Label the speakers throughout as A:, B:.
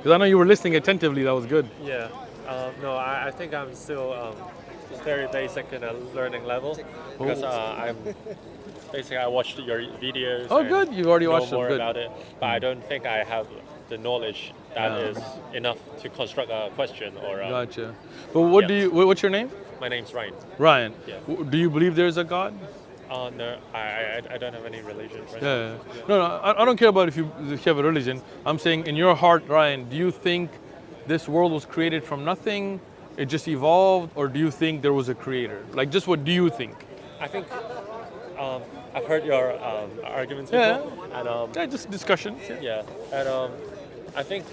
A: Because I know you were listening attentively. That was good.
B: Yeah. No, I think I'm still very basic in a learning level because I watched your videos.
A: Oh,
B: and
A: good. You've already watched them.
B: more
A: Good.
B: about it, but I don't think I have the knowledge that is enough to construct a question or.
A: Gotcha. But what what's your name?
B: My name's Ryan.
A: Ryan.
B: Yeah.
A: Do you believe there's a God?
B: No, I don't have any religion. Right
A: Yeah. No, I don't care about if you have a religion. I'm saying in your heart, Ryan, do you think this world was created from nothing? It just evolved, or do you think there was a creator? Like, just what do you think?
B: I think I've heard your arguments before. And,
A: just discussions.
B: yeah. And I think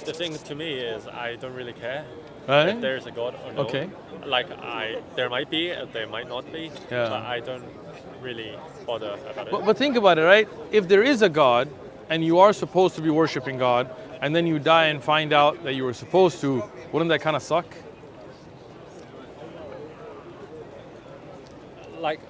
B: the thing to me is I don't really care if there's a God or no.
A: Okay.
B: Like there might be, there might not be.
A: Yeah.
B: But I don't really bother about it.
A: But think about it, right? If there is a God, and you are supposed to be worshiping God, and then you die and find out that you were supposed to, wouldn't that kind of suck?
B: Like,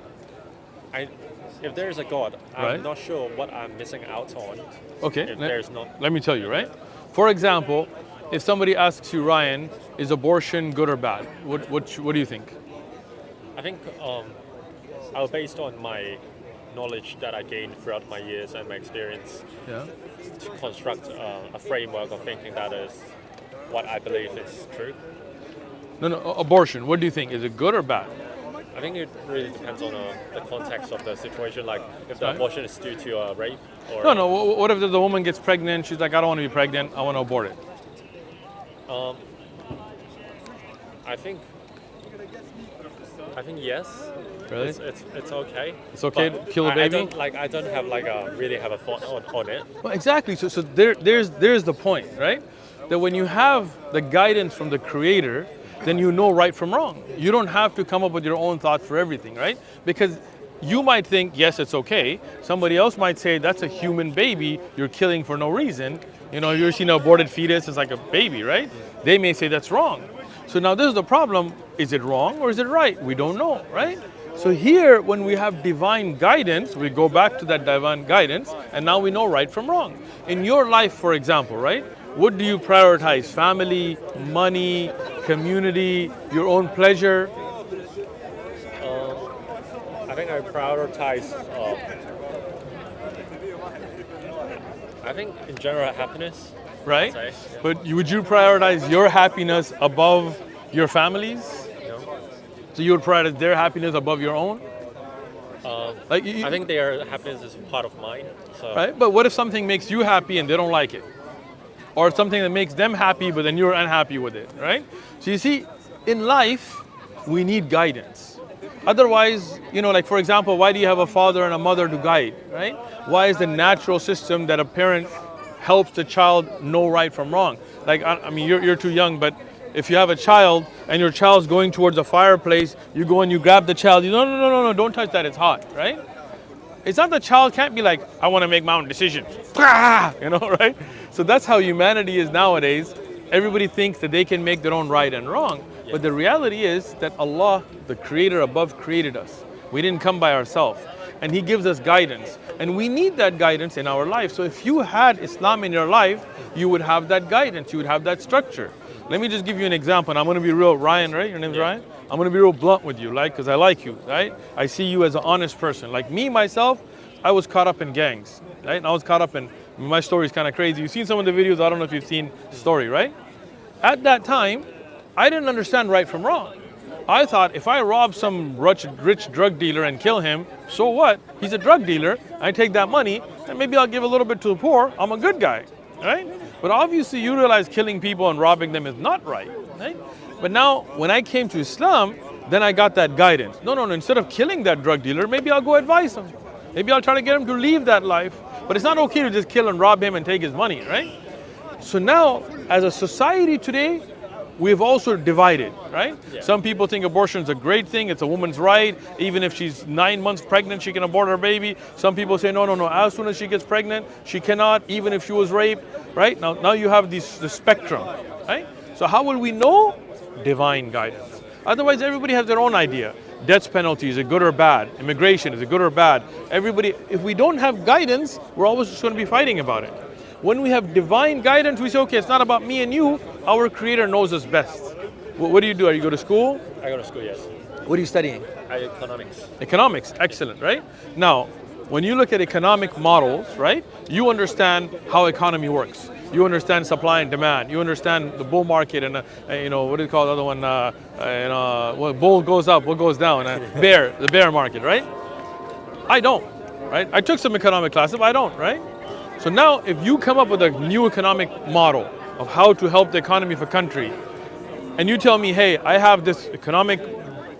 B: if there's a God,
A: Right.
B: I'm not sure what I'm missing out on.
A: Okay.
B: If there's not.
A: Let me tell you, right? For example, if somebody asks you, Ryan, is abortion good or bad? What do you think?
B: I think based on my knowledge that I gained throughout my years and my experience
A: Yeah.
B: to construct a framework of thinking that is what I believe is true.
A: No, abortion. What do you think? Is it good or bad?
B: I think it really depends on the context of the situation. Like if the
A: Right.
B: abortion is due to a rape or
A: No. What if the woman gets pregnant? She's like, I don't want to be pregnant. I want to abort it.
B: I think yes.
A: Really?
B: It's okay.
A: It's okay
B: But
A: to kill a baby?
B: I don't have really have a thought on it.
A: Well, exactly. So there's the point, right? That when you have the guidance from the Creator, then you know right from wrong. You don't have to come up with your own thoughts for everything, right? Because you might think, yes, it's okay. Somebody else might say, that's a human baby you're killing for no reason. You know, you're seeing an aborted fetus, it's like a baby, right? They may say that's wrong. So now this is the problem. Is it wrong or is it right? We don't know, right? So here, when we have divine guidance, we go back to that divine guidance, and now we know right from wrong. In your life, for example, right? What do you prioritize? Family, money, community, your own pleasure?
B: I think I prioritize. I think in general happiness.
A: Right?
B: I'd say, yeah.
A: But would you prioritize your happiness above your family's?
B: No.
A: So you would prioritize their happiness above your own?
B: I think their happiness is part of mine. So.
A: Right? But what if something makes you happy and they don't like it? Or something that makes them happy but then you're unhappy with it, right? So you see, in life, we need guidance. Otherwise, you know, like for example, why do you have a father and a mother to guide, right? Why is the natural system that a parent helps the child know right from wrong? Like, I mean, you're too young, but if you have a child and your child's going towards a fireplace, you go and you grab the child, no, don't touch that, it's hot, right? It's not the child can't be like, I want to make my own decisions, you know, right? So that's how humanity is nowadays. Everybody thinks that they can make their own right and wrong. Yeah. But the reality is that Allah, the Creator above, created us. We didn't come by ourselves. And He gives us guidance. And we need that guidance in our life. So if you had Islam in your life, you would have that guidance, you would have that structure. Let me just give you an example, and I'm going to be real, Ryan, right? Your name's Ryan? I'm going to be real blunt with you, like, because I like you, right? I see you as an honest person. Like me, myself, I was caught up in gangs, right? And I was caught up in, my story is kind of crazy. You've seen some of the videos, I don't know if you've seen the story, right? At that time, I didn't understand right from wrong. I thought if I rob some rich drug dealer and kill him, so what? He's a drug dealer. I take that money and maybe I'll give a little bit to the poor. I'm a good guy, right? But obviously you realize killing people and robbing them is not right? But now when I came to Islam, then I got that guidance. No, instead of killing that drug dealer, maybe I'll go advise him. Maybe I'll try to get him to leave that life. But it's not okay to just kill and rob him and take his money, right? So now, as a society today, we've also divided, right? Yeah. Some people think abortion is a great thing, it's a woman's right. Even if she's 9 months pregnant, she can abort her baby. Some people say, no, as soon as she gets pregnant, she cannot, even if she was raped, right? Now you have the spectrum, right? So how will we know? Divine guidance. Otherwise, everybody has their own idea. Death penalty, is it good or bad? Immigration, is it good or bad? Everybody, if we don't have guidance, we're always just going to be fighting about it. When we have divine guidance, we say, okay, it's not about me and you. Our Creator knows us best. What do you do? Are you go to school?
B: I go to school, yes.
A: What are you studying?
B: Economics.
A: Economics, excellent, right? Now, when you look at economic models, right, you understand how economy works. You understand supply and demand. You understand the bull market and what do you call the other one? What bull goes up, what goes down? The bear market, right? I don't, right? I took some economic classes, but I don't, right? So now, if you come up with a new economic model of how to help the economy of a country, and you tell me, hey, I have this economic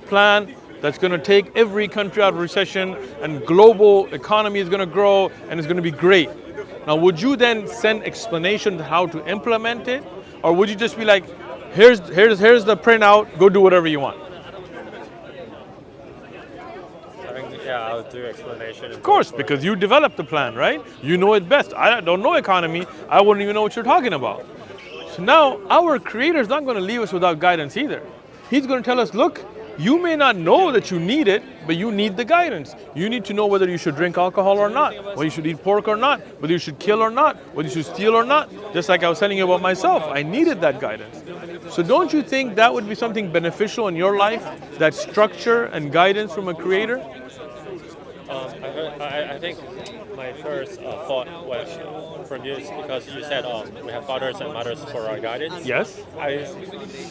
A: plan that's going to take every country out of recession and global economy is going to grow and it's going to be great. Now, would you then send explanation how to implement it? Or would you just be like, here's the printout, go do whatever you want?
B: I think, yeah, I'll do explanation.
A: Of course, because you developed the plan, right? You know it best. I don't know economy. I wouldn't even know what you're talking about. So now, our Creator is not going to leave us without guidance either. He's going to tell us, look, you may not know that you need it, but you need the guidance. You need to know whether you should drink alcohol or not, whether you should eat pork or not, whether you should kill or not, whether you should steal or not. Just like I was telling you about myself, I needed that guidance. So don't you think that would be something beneficial in your life, that structure and guidance from a Creator?
B: I think my first thought was from you is because you said we have fathers and mothers for our guidance.
A: Yes.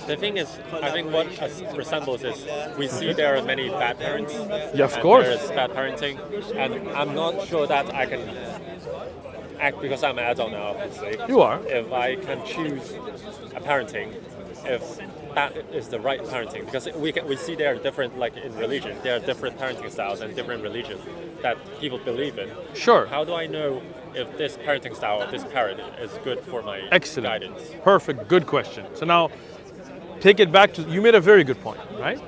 B: The thing is, I think what resembles is we see there are many bad parents.
A: Yeah, of course.
B: There's bad parenting, and I'm not sure that I can act because I'm an adult now, obviously.
A: You are.
B: If I can choose a parenting, if that is the right parenting, because we see there are different, like in religion, there are different parenting styles and different religions that people believe in.
A: Sure.
B: How do I know if this parenting style or this parent is good for my guidance?
A: Perfect, good question. So now, take it back to, you made a very good point, right?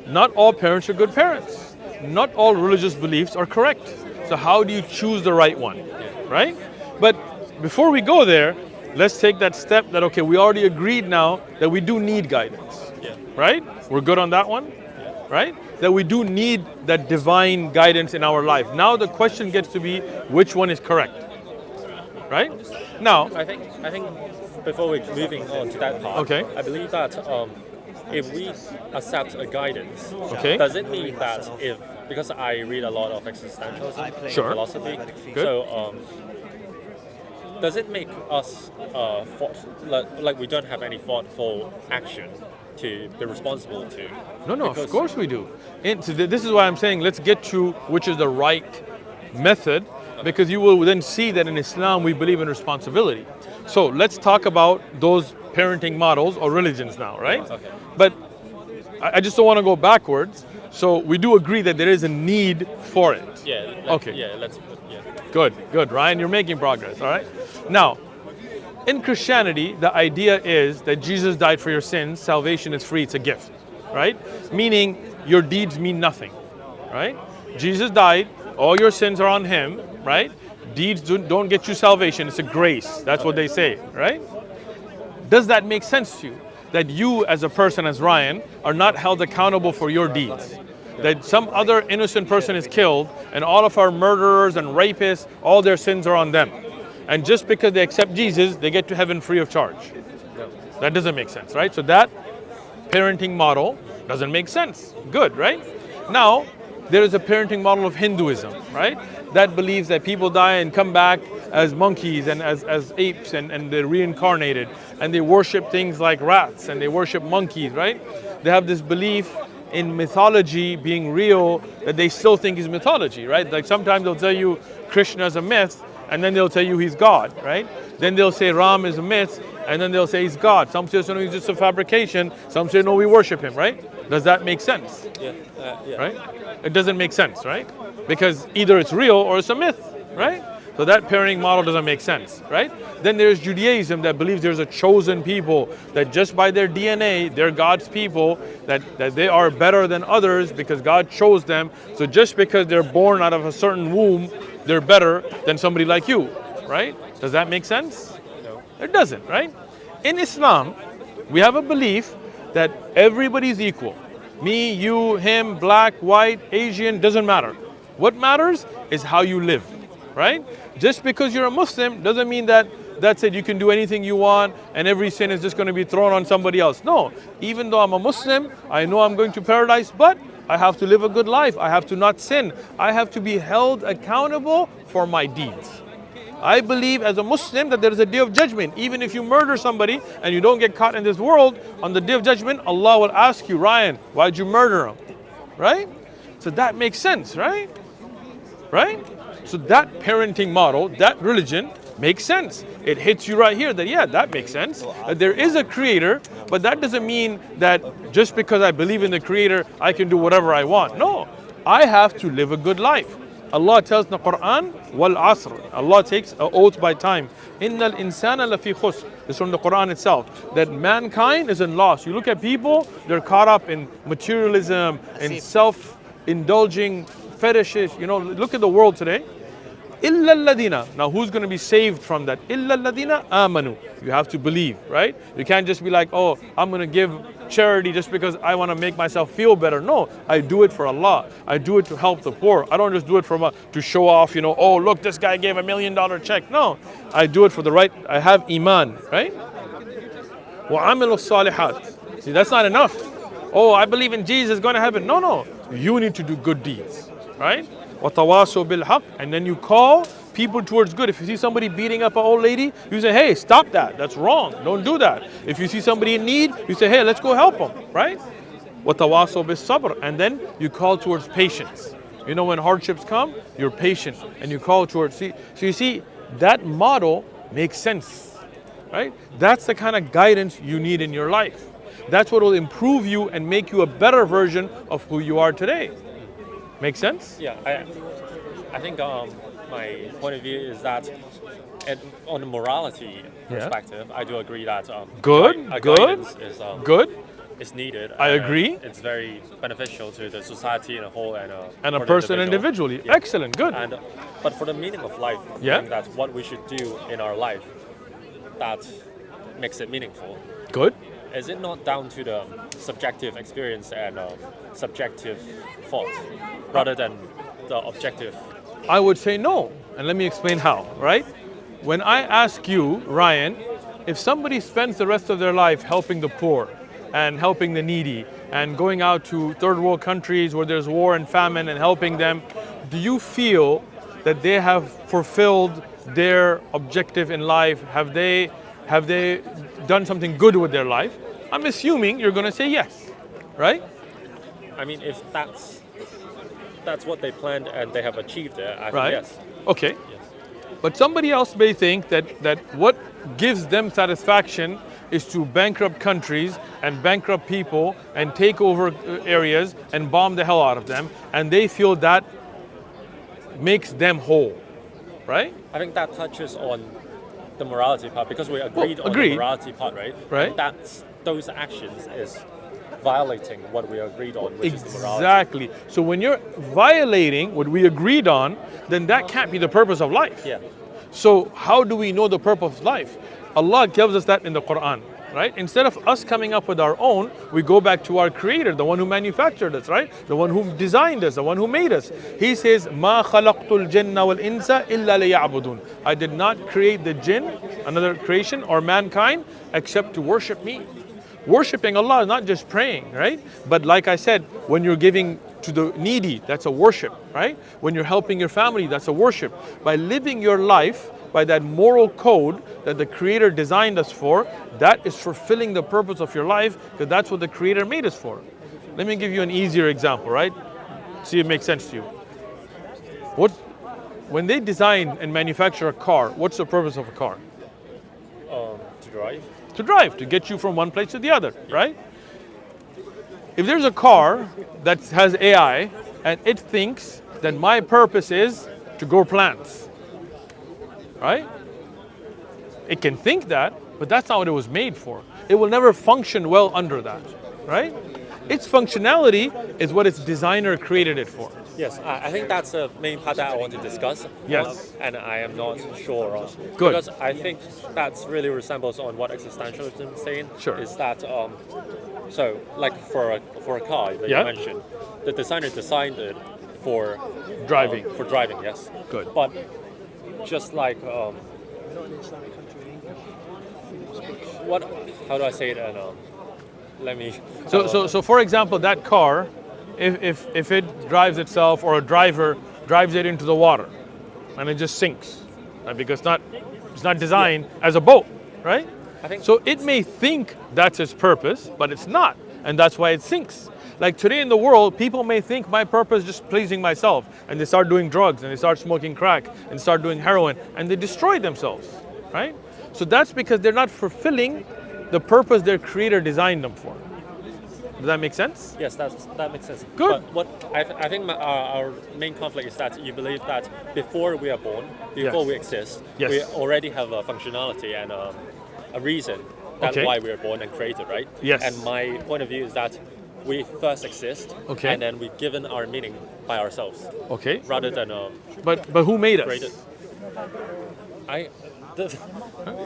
A: Not all parents are good parents. Not all religious beliefs are correct. So how do you choose the right one, right? But before we go there, let's take that step that, okay, we already agreed now that we do need guidance, right? We're good on that one, right? That we do need that divine guidance in our life. Now the question gets to be, which one is correct, right? Now,
B: I think before we're moving on to that part,
A: okay.
B: I believe that if we accept a guidance,
A: okay.
B: does it mean that because I read a lot of existentialism philosophy,
A: good.
B: So does it make us like we don't have any thoughtful action to be responsible to?
A: No, of course we do. So this is why I'm saying let's get to which is the right method, because you will then see that in Islam we believe in responsibility. So let's talk about those parenting models or religions now, right?
B: Okay.
A: But I just don't want to go backwards. So we do agree that there is a need for it.
B: Okay.
A: Good. Ryan, you're making progress, all right? Now, in Christianity, the idea is that Jesus died for your sins, salvation is free, it's a gift, right? Meaning your deeds mean nothing, right? Jesus died, all your sins are on him, right? Deeds don't get you salvation, it's a grace. That's what they say, right? Does that make sense to you? That you as a person, as Ryan, are not held accountable for your deeds? That some other innocent person is killed and all of our murderers and rapists, all their sins are on them. And just because they accept Jesus, they get to heaven free of charge. That doesn't make sense, right? So that parenting model doesn't make sense. Good, right? Now, there is a parenting model of Hinduism, right? That believes that people die and come back as monkeys and as apes and they're reincarnated. And they worship things like rats and they worship monkeys, right? They have this belief in mythology being real that they still think is mythology, right? Like sometimes they'll tell you Krishna is a myth and then they'll tell you he's God, right? Then they'll say Ram is a myth and then they'll say he's God. Some say no, he's just a fabrication. Some say no, we worship him, right? Does that make sense?
B: Yeah.
A: Right? It doesn't make sense, right? Because either it's real or it's a myth, right? So that parenting model doesn't make sense, right? Then there's Judaism that believes there's a chosen people, that just by their DNA, they're God's people, that they are better than others because God chose them. So just because they're born out of a certain womb, they're better than somebody like you, right? Does that make sense?
B: No.
A: It doesn't, right? In Islam, we have a belief that everybody's equal. Me, you, him, black, white, Asian, doesn't matter. What matters is how you live, right? Just because you're a Muslim doesn't mean that that said you can do anything you want and every sin is just going to be thrown on somebody else. No, even though I'm a Muslim, I know I'm going to paradise, but I have to live a good life. I have to not sin. I have to be held accountable for my deeds. I believe as a Muslim that there is a day of judgment. Even if you murder somebody and you don't get caught in this world, on the day of judgment, Allah will ask you, Ryan, why'd you murder him? Right? So that makes sense, right? Right? So that parenting model, that religion makes sense. It hits you right here that, yeah, that makes sense. That there is a creator, but that doesn't mean that just because I believe in the creator, I can do whatever I want. No, I have to live a good life. Allah tells in the Quran, wal asr. Allah takes an oath by time. Innal insana lafi khusr. This is from the Quran itself. That mankind is in loss. You look at people, they're caught up in materialism, in self-indulging fetishes. You know, look at the world today. Illa alladhina. Now who's going to be saved from that? Illa alladhina amanu. You have to believe, right? You can't just be like, oh, I'm going to give charity just because I want to make myself feel better. No, I do it for Allah. I do it to help the poor. I don't just do it to show off, you know, oh, look, this guy gave $1 million check. No, I do it for the right. I have iman, right? وَعَمِلُوا الصَّالِحَاتِ. See, that's not enough. Oh, I believe in Jesus, going to heaven. No. You need to do good deeds, right? وَتَوَاسُوا بِالْحَقِّ. And then you call people towards good. If you see somebody beating up an old lady, you say, hey, stop that. That's wrong. Don't do that. If you see somebody in need, you say, hey, let's go help them, right? وَتَوَاسُوا بِالصَّبْرِ. And then you call towards patience. You know, when hardships come, you're patient and you call towards. So you see, that model makes sense, right? That's the kind of guidance you need in your life. That's what will improve you and make you a better version of who you are today. Make sense?
B: Yeah, I think my point of view is that on the morality perspective, I do agree that guidance is needed.
A: I agree.
B: It's very beneficial to the society in a whole and
A: a person individually. Yeah. Excellent, good.
B: But for the meaning of life, I think that's what we should do in our life that makes it meaningful.
A: Good.
B: Is it not down to the subjective experience and subjective thought rather than the objective?
A: I would say no, and let me explain how, right? When I ask you, Ryan, if somebody spends the rest of their life helping the poor and helping the needy and going out to third world countries where there's war and famine and helping them, do you feel that they have fulfilled their objective in life? Have they done something good with their life? I'm assuming you're going to say yes, right?
B: I mean, if that's what they planned and they have achieved it, I think yes.
A: Okay.
B: Yes.
A: But somebody else may think that what gives them satisfaction is to bankrupt countries and bankrupt people and take over areas and bomb the hell out of them, and they feel that makes them whole, right?
B: I think that touches on the morality part because we agreed on the morality part, right?
A: Right.
B: And those actions is violating what we agreed on, which is the morality.
A: Exactly. So when you're violating what we agreed on, then that can't be the purpose of life.
B: Yeah.
A: So how do we know the purpose of life? Allah gives us that in the Quran, right? Instead of us coming up with our own, we go back to our creator, the one who manufactured us, right? The one who designed us, the one who made us. He says, مَا خَلَقْتُ الْجِنَّ وَالْإِنسَ إِلَّا لِيَعْبُدُونَ. I did not create the jinn, another creation, or mankind, except to worship me. Worshipping Allah is not just praying, right? But like I said, when you're giving to the needy, that's a worship, right? When you're helping your family, that's a worship. By living your life by that moral code that the Creator designed us for, that is fulfilling the purpose of your life, because that's what the Creator made us for. Let me give you an easier example, right? See if it makes sense to you. When they design and manufacture a car, what's the purpose of a car?
B: To drive.
A: To drive, to get you from one place to the other, right? If there's a car that has AI and it thinks that my purpose is to grow plants, right? It can think that, but that's not what it was made for. It will never function well under that, right? Its functionality is what its designer created it for.
B: Yes, I think that's the main part that I want to discuss.
A: Yes.
B: And I am not sure on.
A: Good.
B: Because I think that really resembles on what existentialism is saying.
A: Sure.
B: Is that, so like for a car that you mentioned, the designer designed it for
A: driving.
B: For driving, yes.
A: Good.
B: But just like How do I say it? And let me.
A: So for example, that car, if it drives itself or a driver drives it into the water, and it just sinks, right? Because it's not designed as a boat, right?
B: I think
A: So it may think that's its purpose, but it's not, and that's why it sinks. Like today in the world, people may think my purpose is just pleasing myself, and they start doing drugs, and they start smoking crack, and start doing heroin, and they destroy themselves, right? So that's because they're not fulfilling the purpose their creator designed them for. Does that make sense?
B: Yes, that makes sense.
A: Good.
B: But I think our main conflict is that you believe that before we are born, before
A: Yes.
B: we exist,
A: Yes.
B: we already have a functionality and a reason that's
A: Okay.
B: why we were born and created, right?
A: Yes.
B: And my point of view is that we first exist,
A: Okay.
B: and then we've given our meaning by ourselves,
A: Okay.
B: rather than
A: But who made us?
B: created.
A: There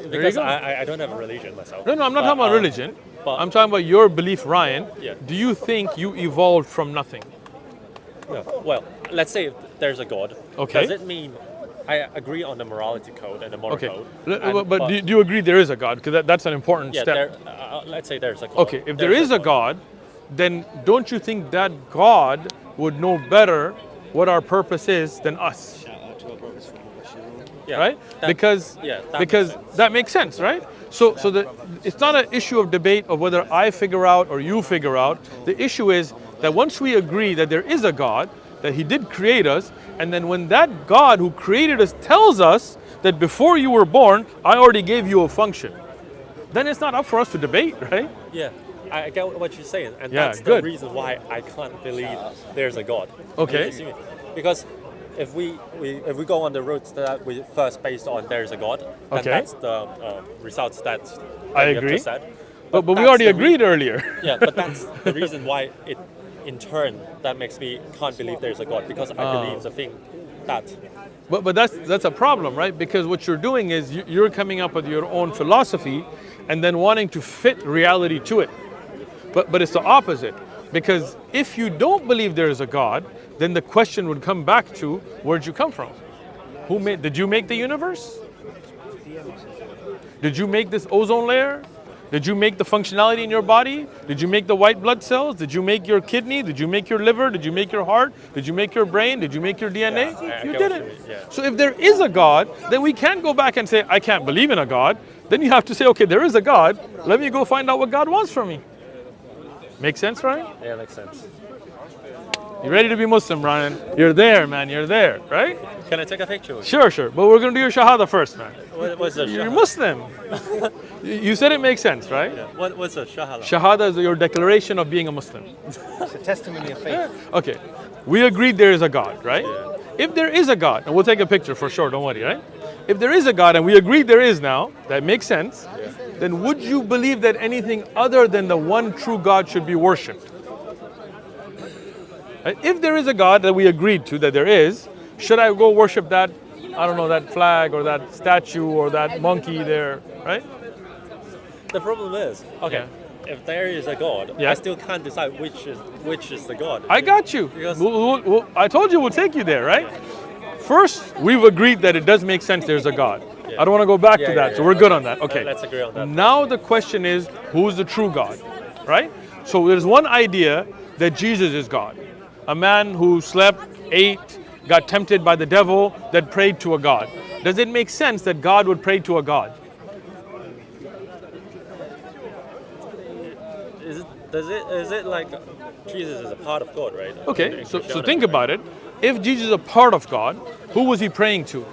A: you
B: Because
A: go.
B: I don't have a religion myself.
A: No, I'm not talking about religion.
B: but-
A: I'm talking about your belief, Ryan.
B: Yeah.
A: Do you think you evolved from nothing?
B: No. Well, let's say if there's a God.
A: Okay.
B: Does it mean I agree on the morality code and the moral
A: Okay.
B: code?
A: But do you agree there is a God? Because that's an important
B: yeah,
A: step.
B: let's say there's a God.
A: Okay, if there is a God, then don't you think that God would know better what our purpose is than us?
B: Yeah,
A: Right?
B: that-
A: because
B: makes
A: that makes sense, right? So it's not an issue of debate of whether I figure out or you figure out. The issue is that once we agree that there is a God, that He did create us, and then when that God who created us tells us that before you were born, I already gave you a function, then it's not up for us to debate, right?
B: Yeah, I get what you're saying, and
A: Yeah,
B: that's
A: good.
B: the reason why I can't believe there's a God.
A: Okay.
B: You see me? Because if we go on the route that we first based on there's a God, then
A: Okay.
B: that's the results that
A: I
B: you have
A: agree.
B: just said.
A: But we
B: that's
A: already
B: the
A: agreed earlier.
B: Yeah, but that's the reason why it, in turn, that makes me can't believe there's a God, because I believe the thing that.
A: But that's a problem, right? Because what you're doing is you're coming up with your own philosophy and then wanting to fit reality to it. But it's the opposite. Because if you don't believe there is a God, then the question would come back to, where'd you come from? Did you make the universe? Did you make this ozone layer? Did you make the functionality in your body? Did you make the white blood cells? Did you make your kidney? Did you make your liver? Did you make your heart? Did you make your brain? Did you make your DNA?
B: I
A: You
B: get what
A: didn't.
B: you mean, yeah.
A: So if there is a God, then we can't go back and say, I can't believe in a God. Then you have to say, okay, there is a God. Let me go find out what God wants from me. Make sense, Ryan?
B: Yeah, makes sense.
A: You ready to be Muslim, Ryan? You're there, man. You're there, right?
B: Can I take a picture with
A: Sure. But we're going to do your Shahada first, man.
B: you? What's a
A: You're
B: shahada?
A: Muslim. You said it makes sense, right?
B: Yeah. What's a shahada?
A: Shahada is your declaration of being a Muslim.
C: It's a testimony of faith.
A: Okay, we agreed there is a God, right?
B: Yeah.
A: If there is a God, and we'll take a picture for sure, don't worry, right? If there is a God, and we agreed there is now, that makes sense, then would you believe that anything other than the one true God should be worshipped? Right? If there is a God that we agreed to, that there is, should I go worship that, I don't know, that flag or that statue or that monkey there, right?
B: The problem is, okay, if there is a God,
A: Yeah.
B: I still can't decide which is the God.
A: I got you.
B: Because-
A: I told you we'll take you there, right? First, we've agreed that it does make sense there's a God. I don't want to go back to that, so we're good on that. Okay.
B: Let's agree on that.
A: Now the question is, who's the true God, right? So there's one idea that Jesus is God. A man who slept, ate, got tempted by the devil, that prayed to a God. Does it make sense that God would pray to a God?
B: Is it like Jesus is a part of God, right?
A: Okay,
B: In
A: so
B: Christianity,
A: think
B: right?
A: about it. If Jesus is a part of God, who was he praying to?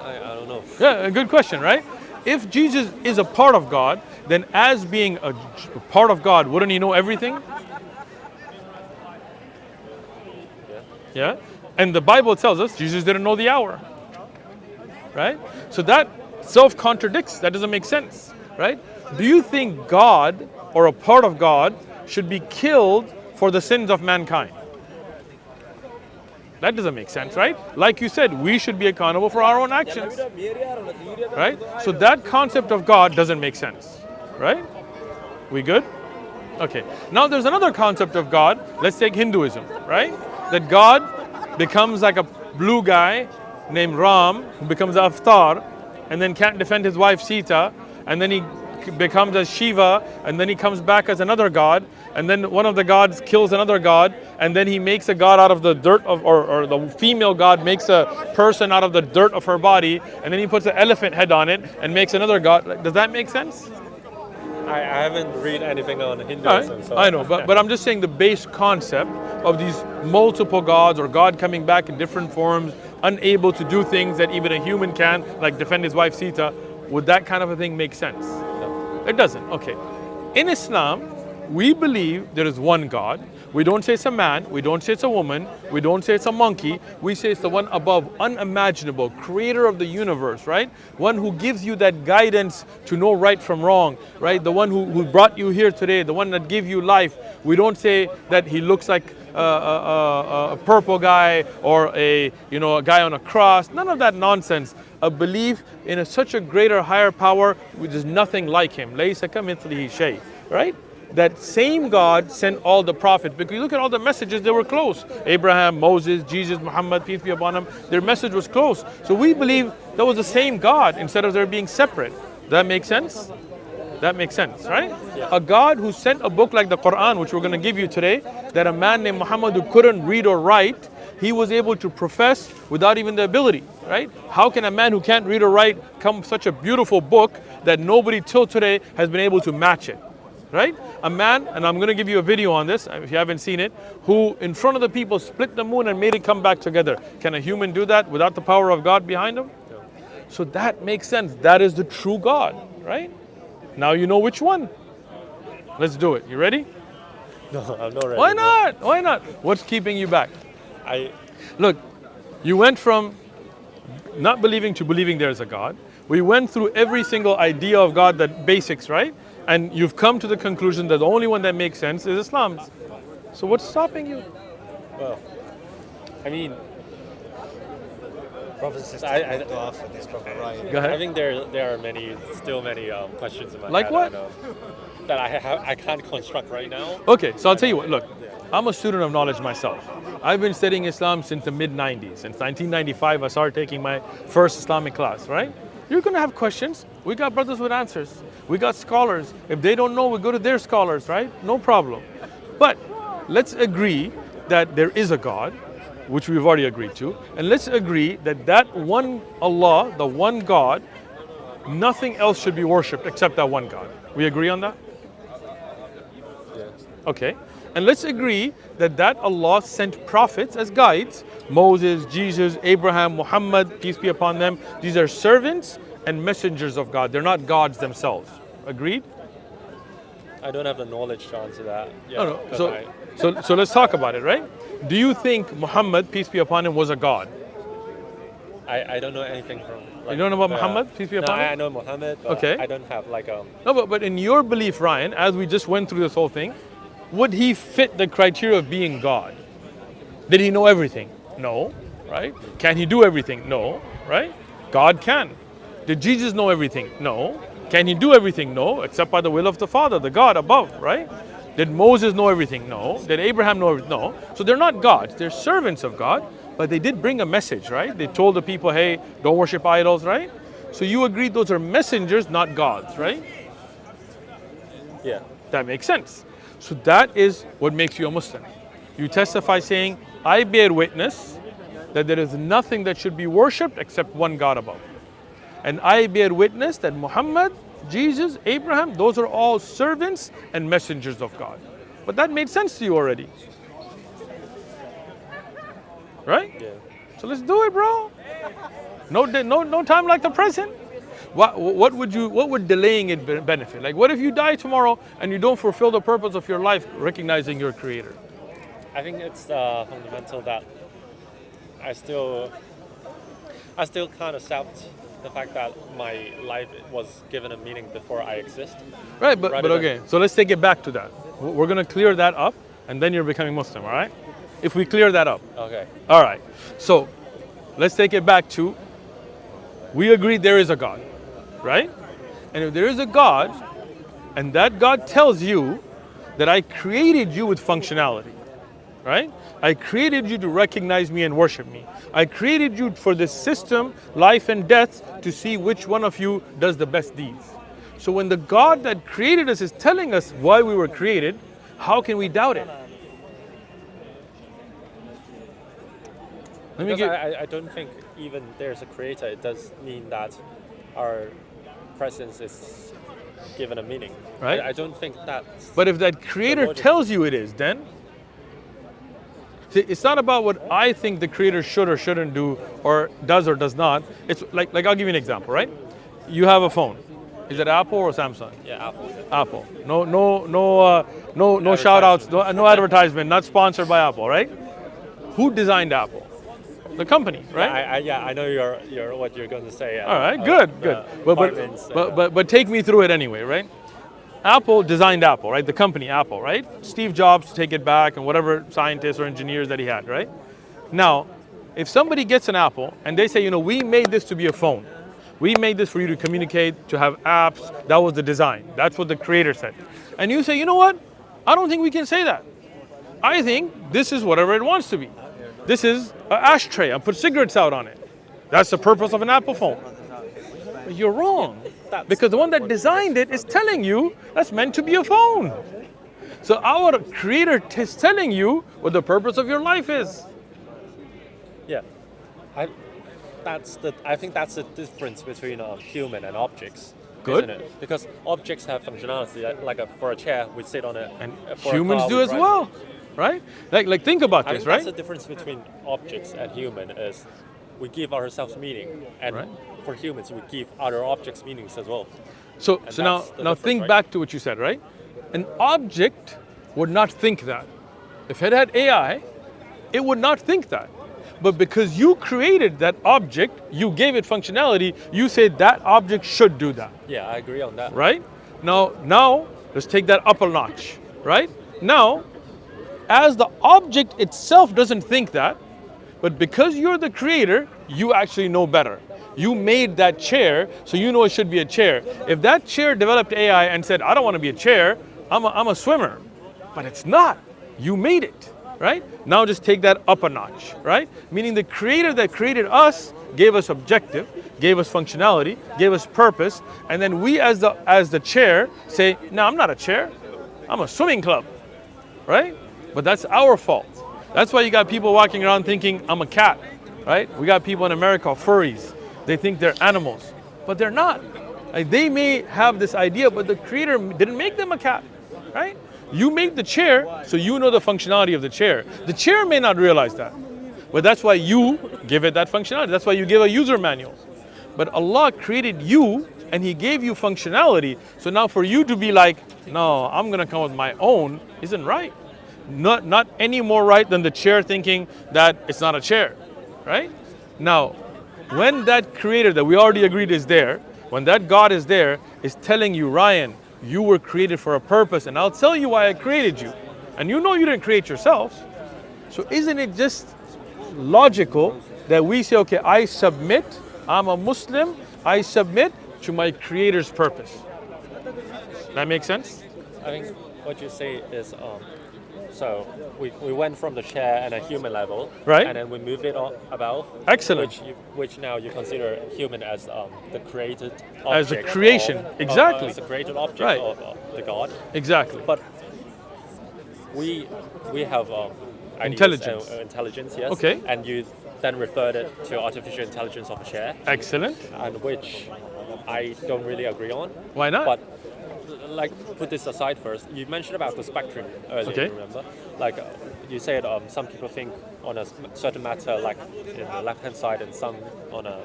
B: I don't know.
A: Yeah, a good question, right? If Jesus is a part of God, then as being a part of God, wouldn't he know everything? Yeah? And the Bible tells us Jesus didn't know the hour. Right? So that self-contradicts. That doesn't make sense. Right? Do you think God or a part of God should be killed for the sins of mankind? That doesn't make sense, right? Like you said, we should be accountable for our own actions. Right? So that concept of God doesn't make sense. Right? We good? Okay. Now there's another concept of God. Let's take Hinduism, right? That God becomes like a blue guy named Ram who becomes Avatar and then can't defend his wife Sita, and then he becomes as Shiva, and then he comes back as another god, and then one of the gods kills another god, and then he makes a god out of the dirt of, or the female god makes a person out of the dirt of her body, and then he puts an elephant head on it and makes another god. Does that make sense?
B: I haven't read anything on Hinduism.
A: Right.
B: So,
A: I know, but I'm just saying the base concept of these multiple gods, or God coming back in different forms, unable to do things that even a human can, like defend his wife Sita, would that kind of a thing make sense?
B: No.
A: It doesn't. Okay. In Islam, we believe there is one God. We don't say it's a man, we don't say it's a woman, we don't say it's a monkey, we say it's the one above, unimaginable, creator of the universe, right? One who gives you that guidance to know right from wrong, right? The one who brought you here today, the one that gave you life. We don't say that he looks like a purple guy or a guy on a cross. None of that nonsense. A belief in such a greater, higher power, which is nothing like him. Laysa kamithlihi shay, right? That same God sent all the prophets. Because you look at all the messages, they were close. Abraham, Moses, Jesus, Muhammad, peace be upon him, their message was close. So we believe that was the same God instead of their being separate. That makes sense? That makes sense, right?
B: Yeah.
A: A God who sent a book like the Quran, which we're going to give you today, that a man named Muhammad who couldn't read or write, he was able to profess without even the ability, right? How can a man who can't read or write come with such a beautiful book that nobody till today has been able to match it? Right? A man, and I'm going to give you a video on this if you haven't seen it, who in front of the people split the moon and made it come back together. Can a human do that without the power of God behind him?
B: No.
A: So that makes sense. That is the true God, right? Now you know which one. Let's do it. You ready?
B: No, I'm not ready.
A: Why not? Why not? What's keeping you back? Look, you went from not believing to believing there is a God. We went through every single idea of God, that basics, right? And you've come to the conclusion that the only one that makes sense is Islam. So what's stopping you?
B: Well, I mean,
C: Brothers and sisters,
B: I-
C: to answer this, Brother Ryan.
A: Go ahead.
B: I think there are still many questions in my
A: Like
B: head.
A: what?
B: I know, that I can't construct right now.
A: Okay, so I'll tell you what, look, I'm a student of knowledge myself. I've been studying Islam since the mid-90s. Since 1995, I started taking my first Islamic class, right? You're gonna have questions. We got brothers with answers. We got scholars. If they don't know, we go to their scholars, right? No problem. But let's agree that there is a God, which we've already agreed to. And let's agree that that one Allah, the one God, nothing else should be worshipped except that one God. We agree on that?
B: Yeah.
A: Okay. And let's agree that that Allah sent prophets as guides. Moses, Jesus, Abraham, Muhammad, peace be upon them. These are servants and messengers of God. They're not gods themselves. Agreed?
B: I don't have the knowledge to answer that. Yeah,
A: No, no.
B: 'cause
A: So let's talk about it, right? Do you think Muhammad, peace be upon him, was a god?
B: I don't know anything from.
A: You don't know about Muhammad, peace be upon him?
B: I know Muhammad. But
A: Okay.
B: I don't have like
A: No, but in your belief, Ryan, as we just went through this whole thing, would he fit the criteria of being God? Did he know everything? No, right? Can he do everything? No, right? God can. Did Jesus know everything? No. Can he do everything? No, except by the will of the Father, the God above, right? Did Moses know everything? No. Did Abraham know everything? No. So they're not gods, they're servants of God, but they did bring a message, right? They told the people, hey, don't worship idols, right? So you agree those are messengers, not gods, right?
B: yeah.
A: That makes sense. So that is what makes you a Muslim. You testify saying, I bear witness that there is nothing that should be worshipped except one God above. And I bear witness that Muhammad, Jesus, Abraham, those are all servants and messengers of God. But that made sense to you already. Right?
B: Yeah.
A: So let's do it, bro. No time like the present. What would delaying it benefit? Like, what if you die tomorrow and you don't fulfill the purpose of your life, recognizing your Creator?
B: I think it's fundamental that I still can't accept the fact that my life was given a meaning before I exist.
A: Right, but
B: Rather than-
A: okay. So let's take it back to that. We're gonna clear that up, and then you're becoming Muslim. All right? If we clear that up.
B: Okay.
A: All right. So let's take it back to. We agree there is a God, right? And if there is a God, and that God tells you that I created you with functionality, right? I created you to recognize me and worship me. I created you for this system, life and death, to see which one of you does the best deeds. So when the God that created us is telling us why we were created, how can we doubt it?
B: I don't think even there's a creator, it does mean that our presence is given a meaning.
A: Right.
B: I don't think that's...
A: But if that creator tells you it is, then see, it's not about what I think the creator should or shouldn't do or does not. It's like I'll give you an example, right? You have a phone. Is it Apple or Samsung?
B: Yeah, Apple.
A: Apple. No shout outs, no advertisement, not sponsored by Apple, right? Who designed Apple? The company, right?
B: I know you're what you're going to say.
A: All right, good. But take me through it anyway, right? Apple designed Apple, right? The company Apple, right? Steve Jobs, take it back, and whatever scientists or engineers that he had, right? Now, if somebody gets an Apple and they say, we made this to be a phone. We made this for you to communicate, to have apps. That was the design. That's what the creator said. And you say, you know what? I don't think we can say that. I think this is whatever it wants to be. This is an ashtray. I put cigarettes out on it. That's the purpose of an Apple phone. But you're wrong. Because the one that designed it is telling you that's meant to be a phone. So our creator is telling you what the purpose of your life is.
B: Yeah. I think that's the difference between human and objects.
A: Good.
B: Isn't it? Because objects have functionality. Like for a chair, we sit on it.
A: And
B: for
A: humans
B: a car,
A: do as well. Right? Like think about this, right?
B: That's the difference between objects and human is we give ourselves meaning, and for humans we give other objects meanings as well.
A: So now think back to what you said, right? An object would not think that. If it had AI, it would not think that. But because you created that object, you gave it functionality, you said that object should do that.
B: Yeah, I agree on that.
A: Right? Now let's take that up a notch, right? Now, as the object itself doesn't think that, but because you're the creator, you actually know better. You made that chair, so you know it should be a chair. If that chair developed AI and said, I don't want to be a chair, I'm a swimmer. But it's not. You made it, right? Now just take that up a notch, right? Meaning the creator that created us gave us objective, gave us functionality, gave us purpose, and then we as the chair say, no, I'm not a chair. I'm a swimming club, right? But that's our fault. That's why you got people walking around thinking, I'm a cat, right? We got people in America, furries. They think they're animals, but they're not. Like, they may have this idea, but the creator didn't make them a cat, right? You made the chair, so you know the functionality of the chair. The chair may not realize that, but that's why you give it that functionality. That's why you give a user manual. But Allah created you, and He gave you functionality. So now for you to be like, no, I'm gonna come with my own, isn't right. Not any more right than the chair thinking that it's not a chair, right? Now, when that creator that we already agreed is there, when that God is there, is telling you, Ryan, you were created for a purpose, and I'll tell you why I created you. And you know you didn't create yourself. So isn't it just logical that we say, okay, I submit, I'm a Muslim, I submit to my creator's purpose. That makes sense?
B: I think what you say is, so we went from the chair and a human level,
A: right?
B: And then we moved it on about.
A: Excellent.
B: Which now you consider human as the created object.
A: As a creation, exactly.
B: As a created object
A: right.
B: of the God.
A: Exactly.
B: But we have
A: intelligence.
B: Intelligence, yes.
A: Okay.
B: And you then referred it to artificial intelligence of a chair.
A: Excellent.
B: And which I don't really agree on.
A: Why not?
B: But like, put this aside first. You mentioned about the spectrum earlier,
A: okay.
B: Remember? Like, you said some people think on a certain matter, like in the left-hand side, and some on a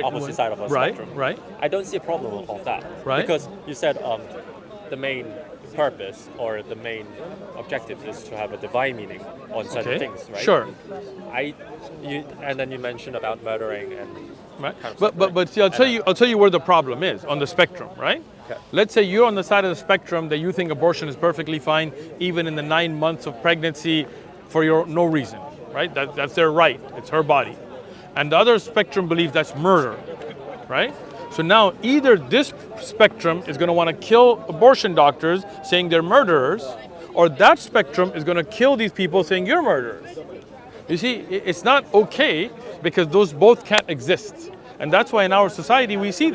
B: opposite side of a spectrum.
A: Right.
B: I don't see a problem of that.
A: Right.
B: Because you said the main purpose or the main objective is to have a divine meaning on certain things, right?
A: Sure.
B: And then you mentioned about murdering and.
A: Right. But see, I'll tell you where the problem is on the spectrum, right?
B: Okay.
A: Let's say you're on the side of the spectrum that you think abortion is perfectly fine, even in the 9 months of pregnancy, for no reason, right? That's their right. It's her body, and the other spectrum believes that's murder, right? So now either this spectrum is going to want to kill abortion doctors, saying they're murderers, or that spectrum is going to kill these people saying you're murderers. You see, it's not okay because those both can't exist. And that's why in our society we see this.